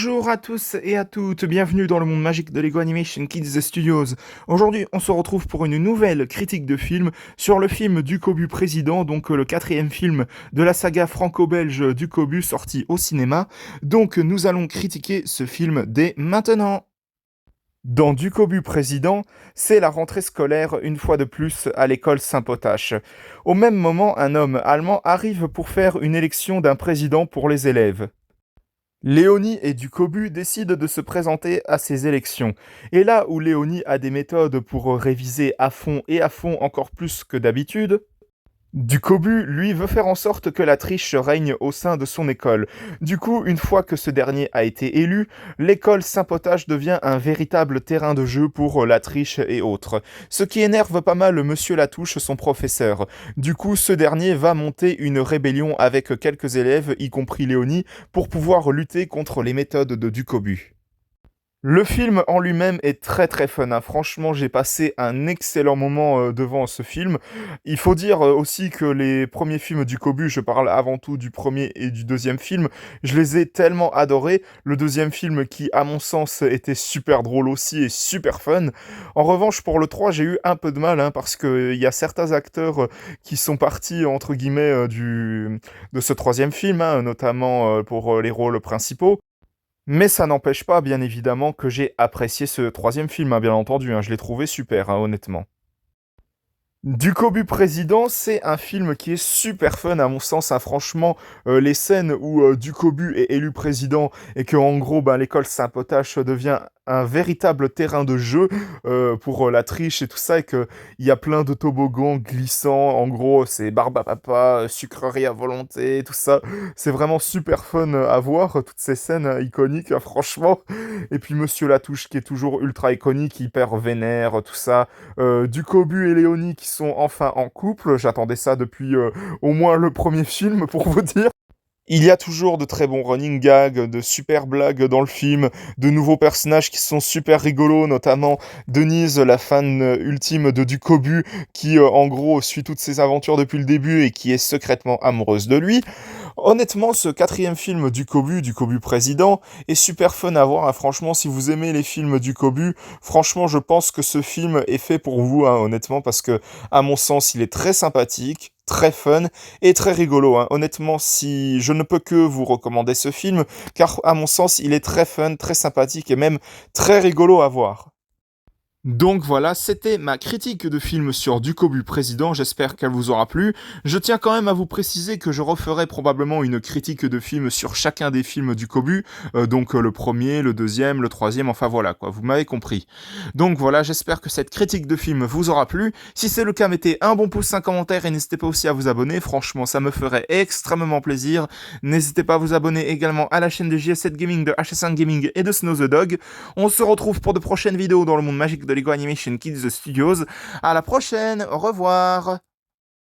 Bonjour à tous et à toutes, bienvenue dans le monde magique de Lego Animation Kids Studios. Aujourd'hui, on se retrouve pour une nouvelle critique de film sur le film Ducobu Président, donc le quatrième film de la saga franco-belge Ducobu sorti au cinéma. Donc nous allons critiquer ce film dès maintenant. Dans Ducobu Président, c'est la rentrée scolaire une fois de plus à l'école Saint-Potache. Au même moment, un homme allemand arrive pour faire une élection d'un président pour les élèves. Léonie et Ducobu décident de se présenter à ces élections. Et là où Léonie a des méthodes pour réviser à fond et à fond encore plus que d'habitude, Ducobu, lui, veut faire en sorte que la triche règne au sein de son école. Du coup, une fois que ce dernier a été élu, l'école Saint-Potage devient un véritable terrain de jeu pour la triche et autres. Ce qui énerve pas mal Monsieur Latouche, son professeur. Du coup, ce dernier va monter une rébellion avec quelques élèves, y compris Léonie, pour pouvoir lutter contre les méthodes de Ducobu. Le film en lui-même est très très fun, hein. Franchement, j'ai passé un excellent moment devant ce film. Il faut dire aussi que les premiers films du Kobu, je parle avant tout du premier et du deuxième film, je les ai tellement adorés. Le deuxième film qui, à mon sens, était super drôle aussi et super fun. En revanche, pour le 3, j'ai eu un peu de mal, hein, parce qu'il y a certains acteurs qui sont partis, entre guillemets, de ce troisième film, hein, notamment pour les rôles principaux. Mais ça n'empêche pas, bien évidemment, que j'ai apprécié ce troisième film, hein, bien entendu, hein, je l'ai trouvé super, hein, honnêtement. Ducobu Président, c'est un film qui est super fun à mon sens, hein. Franchement, les scènes où Ducobu est élu président et que en gros l'école Saint-Potache devient un véritable terrain de jeu pour la triche et tout ça, et qu'il y a plein de toboggans glissants, en gros c'est barbe à papa, sucrerie à volonté, tout ça. C'est vraiment super fun à voir, toutes ces scènes iconiques, hein, franchement. Et puis Monsieur Latouche qui est toujours ultra iconique, hyper vénère, tout ça. Ducobu et Léonie qui sont enfin en couple. J'attendais ça depuis au moins le premier film, pour vous dire. Il y a toujours de très bons running gags, de super blagues dans le film, de nouveaux personnages qui sont super rigolos, notamment Denise, la fan ultime de Ducobu, qui en gros suit toutes ses aventures depuis le début et qui est secrètement amoureuse de lui. Honnêtement, ce quatrième film du Kobu président, est super fun à voir, hein. Franchement, si vous aimez les films du Kobu, franchement, je pense que ce film est fait pour vous, hein, honnêtement, parce que, à mon sens, il est très sympathique, très fun et très rigolo, hein. Honnêtement, si je ne peux que vous recommander ce film, car à mon sens, il est très fun, très sympathique et même très rigolo à voir. Donc voilà, c'était ma critique de film sur Ducobu Président, j'espère qu'elle vous aura plu. Je tiens quand même à vous préciser que je referai probablement une critique de film sur chacun des films Ducobu, donc le premier, le deuxième, le troisième, enfin voilà quoi, vous m'avez compris. Donc voilà, j'espère que cette critique de film vous aura plu. Si c'est le cas, mettez un bon pouce, un commentaire et n'hésitez pas aussi à vous abonner, franchement ça me ferait extrêmement plaisir. N'hésitez pas à vous abonner également à la chaîne de JS7 Gaming, de HS1 Gaming et de Snow the Dog. On se retrouve pour de prochaines vidéos dans le monde magique de Lego Animation Kids Studios. À la prochaine, au revoir.